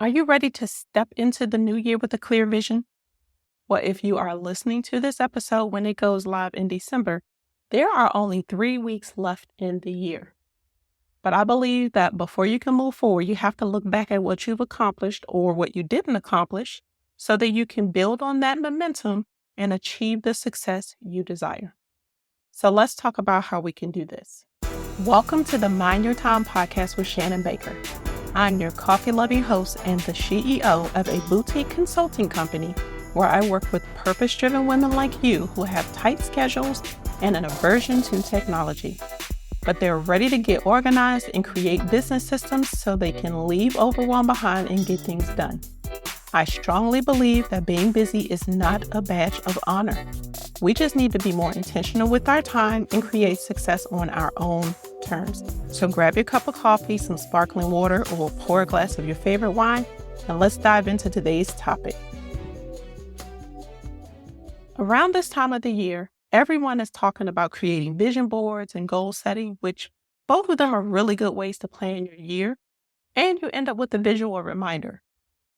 Are you ready to step into the new year with a clear vision? Well, if you are listening to this episode when it goes live in December, there are only 3 weeks left in the year. But I believe that before you can move forward, you have to look back at what you've accomplished or what you didn't accomplish so that you can build on that momentum and achieve the success you desire. So let's talk about how we can do this. Welcome to the Mind Your Time podcast with Shannon Baker. I'm your coffee-loving host and the CEO of a boutique consulting company where I work with purpose-driven women like you who have tight schedules and an aversion to technology. But they're ready to get organized and create business systems so they can leave overwhelm behind and get things done. I strongly believe that being busy is not a badge of honor. We just need to be more intentional with our time and create success on our own terms. So grab your cup of coffee, some sparkling water, or pour a glass of your favorite wine, and let's dive into today's topic. Around this time of the year, everyone is talking about creating vision boards and goal setting, which both of them are really good ways to plan your year, and you end up with a visual reminder.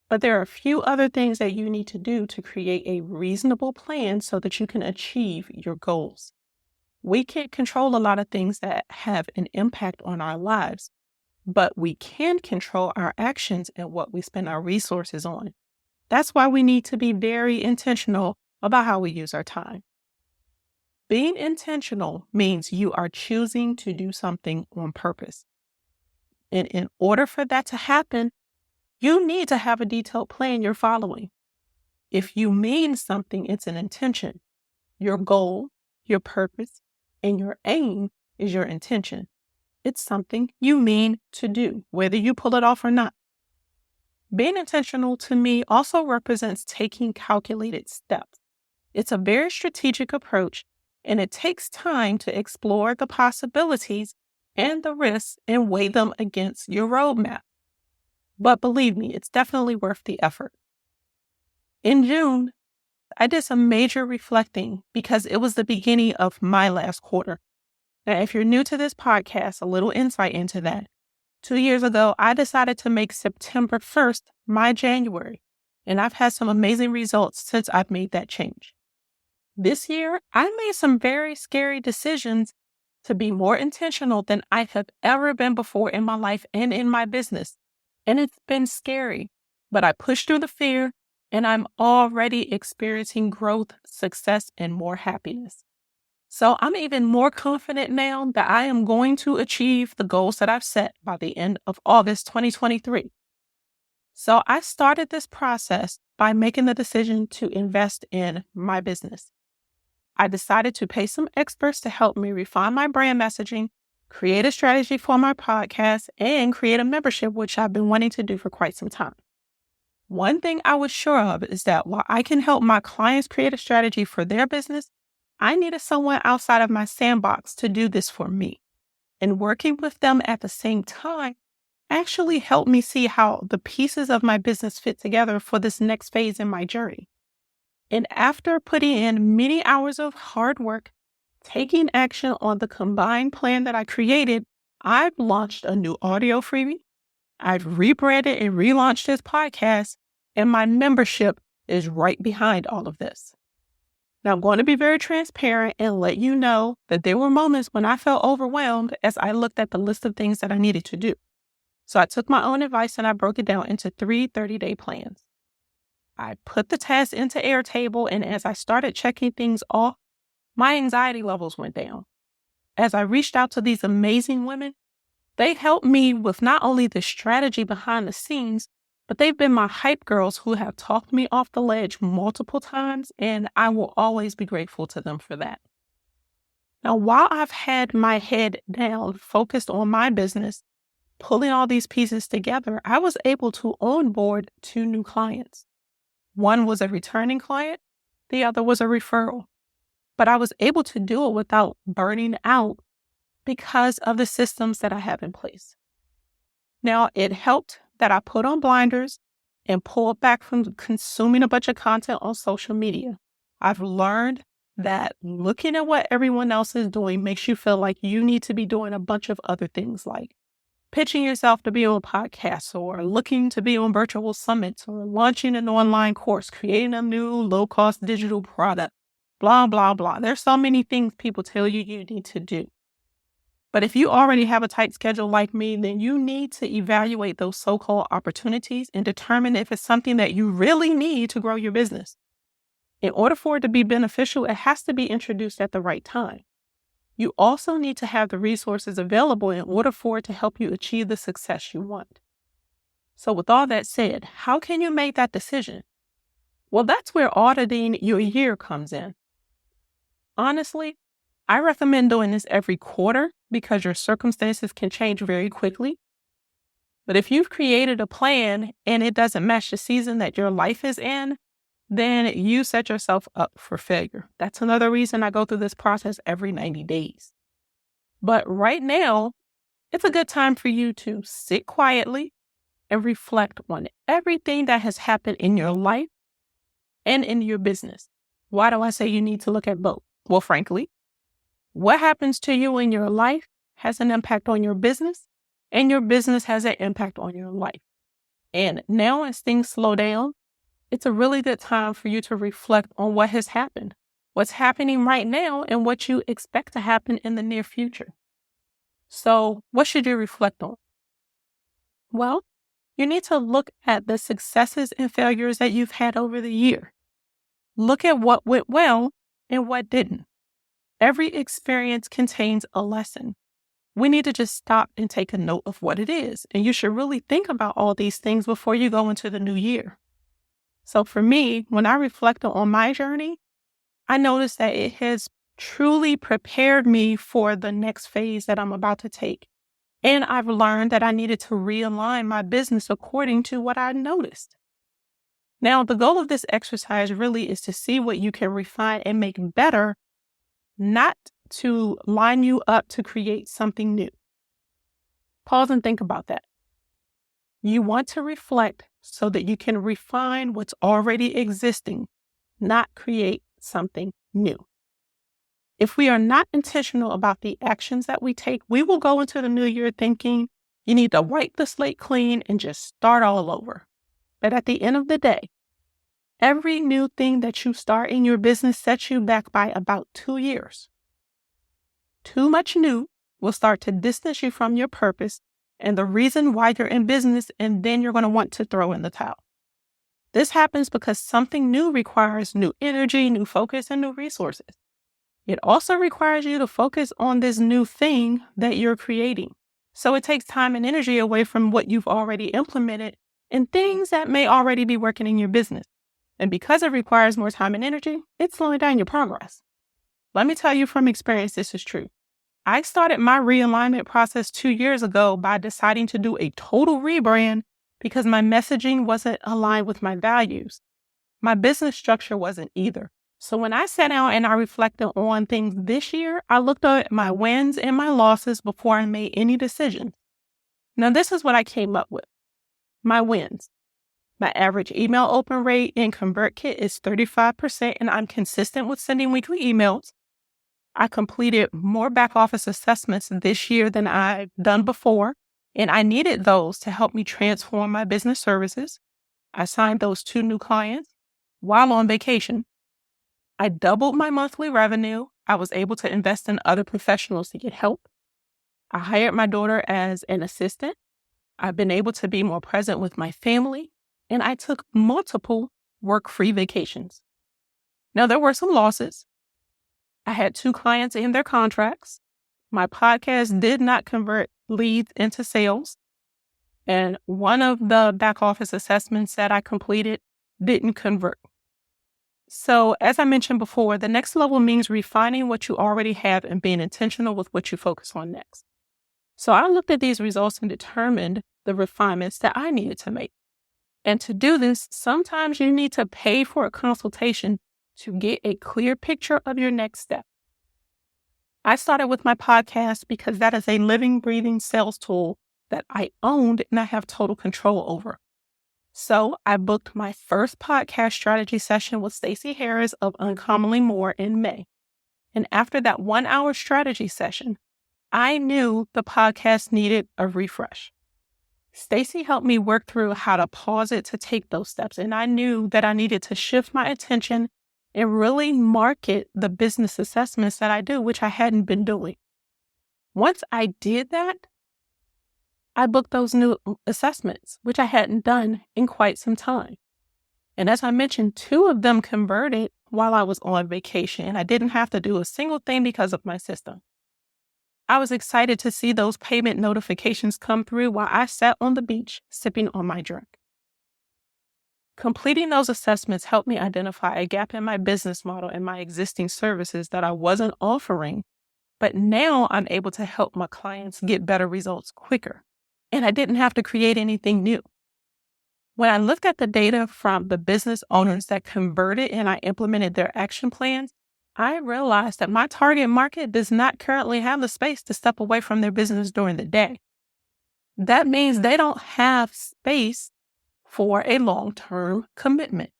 But there are a few other things that you need to do to create a reasonable plan so that you can achieve your goals. We can't control a lot of things that have an impact on our lives, but we can control our actions and what we spend our resources on. That's why we need to be very intentional about how we use our time. Being intentional means you are choosing to do something on purpose. And in order for that to happen, you need to have a detailed plan you're following. If you mean something, it's an intention. Your goal, your purpose, and your aim is your intention. It's something you mean to do, whether you pull it off or not. Being intentional to me also represents taking calculated steps. It's a very strategic approach, and it takes time to explore the possibilities and the risks and weigh them against your roadmap. But believe me, it's definitely worth the effort. In June, I did some major reflecting because it was the beginning of my last quarter. Now, if you're new to this podcast, a little insight into that. 2 years ago, I decided to make September 1st my January, and I've had some amazing results since I've made that change. This year, I made some very scary decisions to be more intentional than I have ever been before in my life and in my business. And it's been scary, but I pushed through the fear and I'm already experiencing growth, success, and more happiness. So I'm even more confident now that I am going to achieve the goals that I've set by the end of August 2023. So I started this process by making the decision to invest in my business. I decided to pay some experts to help me refine my brand messaging, create a strategy for my podcast, and create a membership, which I've been wanting to do for quite some time. One thing I was sure of is that while I can help my clients create a strategy for their business, I needed someone outside of my sandbox to do this for me. And working with them at the same time actually helped me see how the pieces of my business fit together for this next phase in my journey. And after putting in many hours of hard work, taking action on the combined plan that I created, I've launched a new audio freebie. I've rebranded and relaunched this podcast, and my membership is right behind all of this. Now, I'm going to be very transparent and let you know that there were moments when I felt overwhelmed as I looked at the list of things that I needed to do. So I took my own advice and I broke it down into 3 30-day plans. I put the tasks into Airtable, and as I started checking things off, my anxiety levels went down. As I reached out to these amazing women, they helped me with not only the strategy behind the scenes, but they've been my hype girls who have talked me off the ledge multiple times, and I will always be grateful to them for that. Now, while I've had my head down, focused on my business, pulling all these pieces together, I was able to onboard 2 new clients. One was a returning client, the other was a referral. But I was able to do it without burning out because of the systems that I have in place. Now, it helped that I put on blinders and pulled back from consuming a bunch of content on social media. I've learned that looking at what everyone else is doing makes you feel like you need to be doing a bunch of other things like pitching yourself to be on podcasts or looking to be on virtual summits or launching an online course, creating a new low-cost digital product, blah, blah, blah. There's so many things people tell you you need to do. But if you already have a tight schedule like me, then you need to evaluate those so-called opportunities and determine if it's something that you really need to grow your business. In order for it to be beneficial, it has to be introduced at the right time. You also need to have the resources available in order for it to help you achieve the success you want. So with all that said, how can you make that decision? Well, that's where auditing your year comes in. Honestly, I recommend doing this every quarter because your circumstances can change very quickly. But if you've created a plan and it doesn't match the season that your life is in, then you set yourself up for failure. That's another reason I go through this process every 90 days. But right now, it's a good time for you to sit quietly and reflect on everything that has happened in your life and in your business. Why do I say you need to look at both? Well, frankly, what happens to you in your life has an impact on your business, and your business has an impact on your life. And now as things slow down, it's a really good time for you to reflect on what has happened, what's happening right now, and what you expect to happen in the near future. So what should you reflect on? Well, you need to look at the successes and failures that you've had over the year. Look at what went well and what didn't. Every experience contains a lesson. We need to just stop and take a note of what it is. And you should really think about all these things before you go into the new year. So for me, when I reflect on my journey, I notice that it has truly prepared me for the next phase that I'm about to take. And I've learned that I needed to realign my business according to what I noticed. Now, the goal of this exercise really is to see what you can refine and make better, not to line you up to create something new. Pause and think about that. You want to reflect so that you can refine what's already existing, not create something new. If we are not intentional about the actions that we take, we will go into the new year thinking you need to wipe the slate clean and just start all over. But at the end of the day, every new thing that you start in your business sets you back by about 2 years. Too much new will start to distance you from your purpose and the reason why you're in business, and then you're going to want to throw in the towel. This happens because something new requires new energy, new focus, and new resources. It also requires you to focus on this new thing that you're creating. So it takes time and energy away from what you've already implemented and things that may already be working in your business. And because it requires more time and energy, it's slowing down your progress. Let me tell you from experience, this is true. I started my realignment process 2 years ago by deciding to do a total rebrand because my messaging wasn't aligned with my values. My business structure wasn't either. So when I sat down and I reflected on things this year, I looked at my wins and my losses before I made any decisions. Now, this is what I came up with. My wins. My average email open rate in ConvertKit is 35%, and I'm consistent with sending weekly emails. I completed more back office assessments this year than I've done before, and I needed those to help me transform my business services. I signed those 2 new clients while on vacation. I doubled my monthly revenue. I was able to invest in other professionals to get help. I hired my daughter as an assistant. I've been able to be more present with my family, and I took multiple work-free vacations. Now, there were some losses. I had 2 clients in their contracts. My podcast did not convert leads into sales. And one of the back office assessments that I completed didn't convert. So as I mentioned before, the next level means refining what you already have and being intentional with what you focus on next. So I looked at these results and determined the refinements that I needed to make. And to do this, sometimes you need to pay for a consultation to get a clear picture of your next step. I started with my podcast because that is a living, breathing sales tool that I owned and I have total control over. So I booked my first podcast strategy session with Stacey Harris of Uncommonly More in May. And after that 1-hour strategy session, I knew the podcast needed a refresh. Stacy helped me work through how to pause it to take those steps. And I knew that I needed to shift my attention and really market the business assessments that I do, which I hadn't been doing. Once I did that, I booked those new assessments, which I hadn't done in quite some time. And as I mentioned, 2 of them converted while I was on vacation, and I didn't have to do a single thing because of my system. I was excited to see those payment notifications come through while I sat on the beach sipping on my drink. Completing those assessments helped me identify a gap in my business model and my existing services that I wasn't offering, but now I'm able to help my clients get better results quicker. And I didn't have to create anything new. When I looked at the data from the business owners that converted and I implemented their action plans, I realized that my target market does not currently have the space to step away from their business during the day. That means they don't have space for a long-term commitment.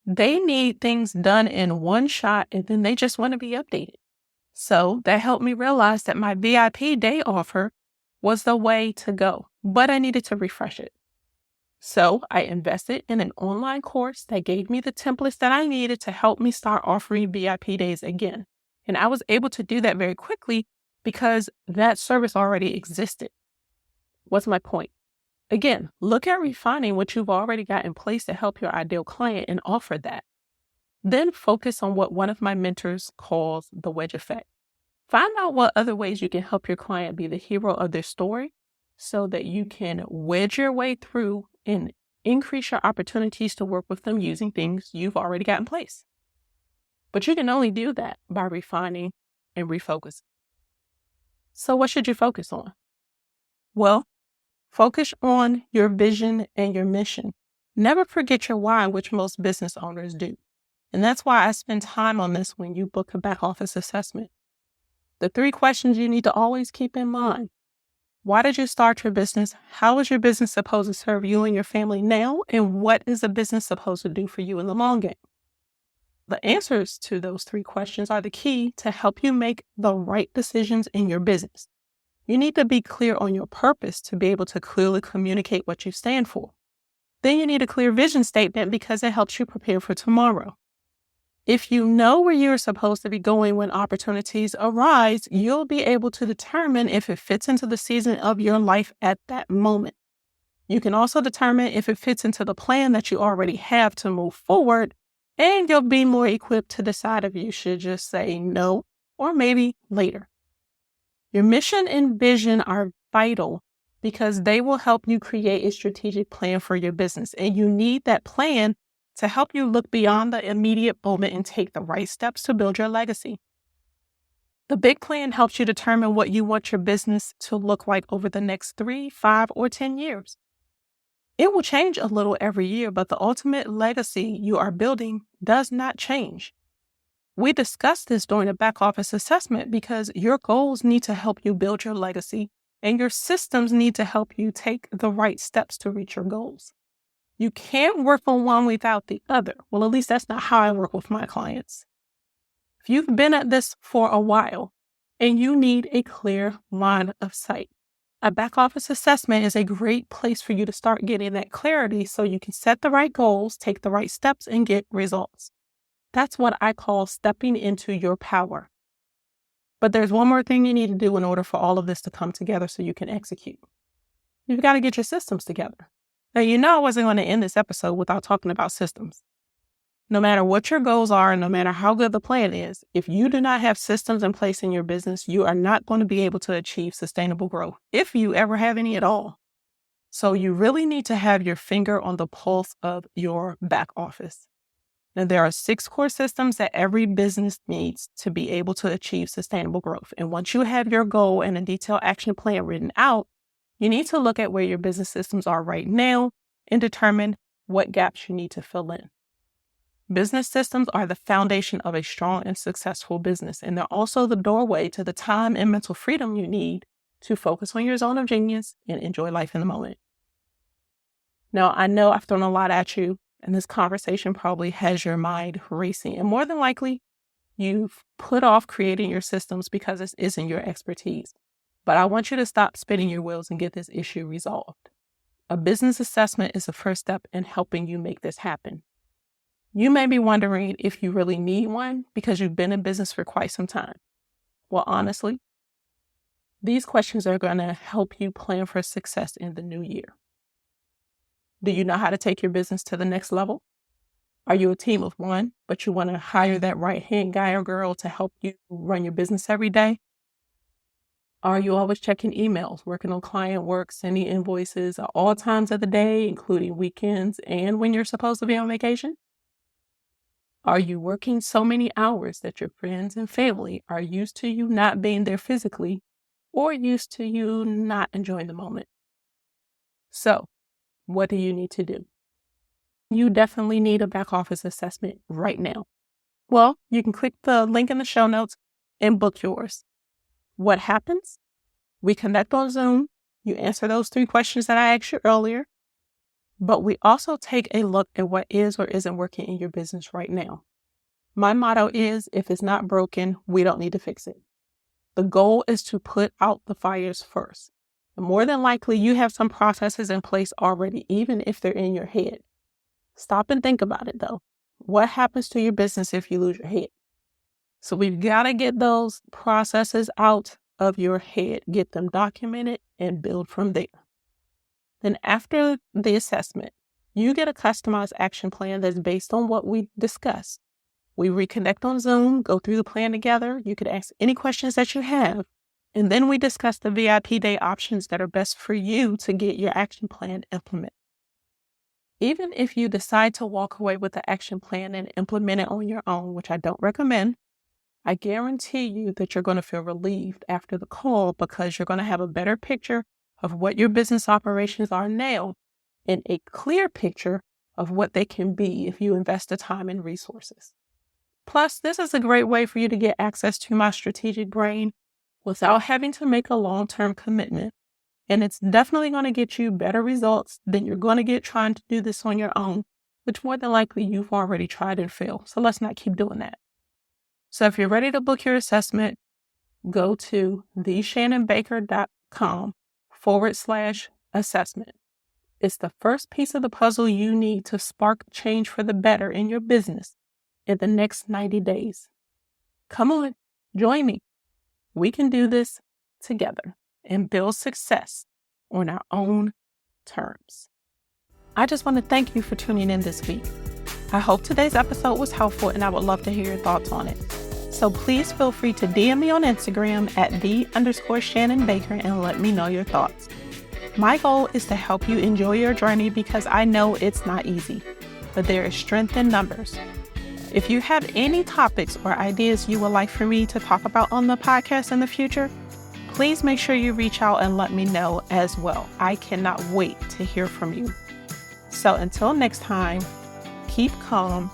They need things done in one shot and then they just want to be updated. So that helped me realize that my VIP day offer was the way to go, but I needed to refresh it. So I invested in an online course that gave me the templates that I needed to help me start offering VIP days again. And I was able to do that very quickly because that service already existed. What's my point? Again, look at refining what you've already got in place to help your ideal client and offer that. Then focus on what one of my mentors calls the wedge effect. Find out what other ways you can help your client be the hero of their story so that you can wedge your way through and increase your opportunities to work with them using things you've already got in place. But you can only do that by refining and refocusing. So what should you focus on? Well, focus on your vision and your mission. Never forget your why, which most business owners do. And that's why I spend time on this when you book a back office assessment. The 3 questions you need to always keep in mind. Why did you start your business? How is your business supposed to serve you and your family now? And what is a business supposed to do for you in the long game? The answers to those 3 questions are the key to help you make the right decisions in your business. You need to be clear on your purpose to be able to clearly communicate what you stand for. Then you need a clear vision statement because it helps you prepare for tomorrow. If you know where you're supposed to be going when opportunities arise, you'll be able to determine if it fits into the season of your life at that moment. You can also determine if it fits into the plan that you already have to move forward, and you'll be more equipped to decide if you should just say no or maybe later. Your mission and vision are vital because they will help you create a strategic plan for your business, and you need that plan to help you look beyond the immediate moment and take the right steps to build your legacy. The big plan helps you determine what you want your business to look like over the next 3, 5, or 10 years. It will change a little every year, but the ultimate legacy you are building does not change. We discussed this during a back office assessment because your goals need to help you build your legacy and your systems need to help you take the right steps to reach your goals. You can't work on one without the other. Well, at least that's not how I work with my clients. If you've been at this for a while and you need a clear line of sight, a back office assessment is a great place for you to start getting that clarity so you can set the right goals, take the right steps, and get results. That's what I call stepping into your power. But there's one more thing you need to do in order for all of this to come together so you can execute. You've got to get your systems together. Now, you know I wasn't going to end this episode without talking about systems. No matter what your goals are, and no matter how good the plan is, if you do not have systems in place in your business, you are not going to be able to achieve sustainable growth, if you ever have any at all. So you really need to have your finger on the pulse of your back office. Now, there are 6 core systems that every business needs to be able to achieve sustainable growth. And once you have your goal and a detailed action plan written out, you need to look at where your business systems are right now and determine what gaps you need to fill in. Business systems are the foundation of a strong and successful business, and they're also the doorway to the time and mental freedom you need to focus on your zone of genius and enjoy life in the moment. Now, I know I've thrown a lot at you, and this conversation probably has your mind racing, and more than likely, you've put off creating your systems because this isn't your expertise. But I want you to stop spinning your wheels and get this issue resolved. A business assessment is the first step in helping you make this happen. You may be wondering if you really need one because you've been in business for quite some time. Well, honestly, these questions are going to help you plan for success in the new year. Do you know how to take your business to the next level? Are you a team of one, but you want to hire that right-hand guy or girl to help you run your business every day? Are you always checking emails, working on client work, sending invoices at all times of the day, including weekends and when you're supposed to be on vacation? Are you working so many hours that your friends and family are used to you not being there physically or used to you not enjoying the moment? So, what do you need to do? You definitely need a back office assessment right now. Well, you can click the link in the show notes and book yours. What happens? We connect on Zoom. You answer those 3 questions that I asked you earlier. But we also take a look at what is or isn't working in your business right now. My motto is, if it's not broken, we don't need to fix it. The goal is to put out the fires first. And more than likely, you have some processes in place already, even if they're in your head. Stop and think about it, though. What happens to your business if you lose your head? So we've got to get those processes out of your head, get them documented, and build from there. Then after the assessment, you get a customized action plan that's based on what we discussed. We reconnect on Zoom, go through the plan together. You could ask any questions that you have. And then we discuss the VIP day options that are best for you to get your action plan implemented. Even if you decide to walk away with the action plan and implement it on your own, which I don't recommend, I guarantee you that you're going to feel relieved after the call because you're going to have a better picture of what your business operations are now and a clear picture of what they can be if you invest the time and resources. Plus, this is a great way for you to get access to my strategic brain without having to make a long-term commitment. And it's definitely going to get you better results than you're going to get trying to do this on your own, which more than likely you've already tried and failed. So let's not keep doing that. So if you're ready to book your assessment, go to theshannonbaker.com/assessment. It's the first piece of the puzzle you need to spark change for the better in your business in the next 90 days. Come on, join me. We can do this together and build success on our own terms. I just want to thank you for tuning in this week. I hope today's episode was helpful and I would love to hear your thoughts on it. So please feel free to DM me on Instagram at @the_Shannon Baker and let me know your thoughts. My goal is to help you enjoy your journey because I know it's not easy, but there is strength in numbers. If you have any topics or ideas you would like for me to talk about on the podcast in the future, please make sure you reach out and let me know as well. I cannot wait to hear from you. So until next time, keep calm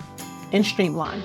and streamline.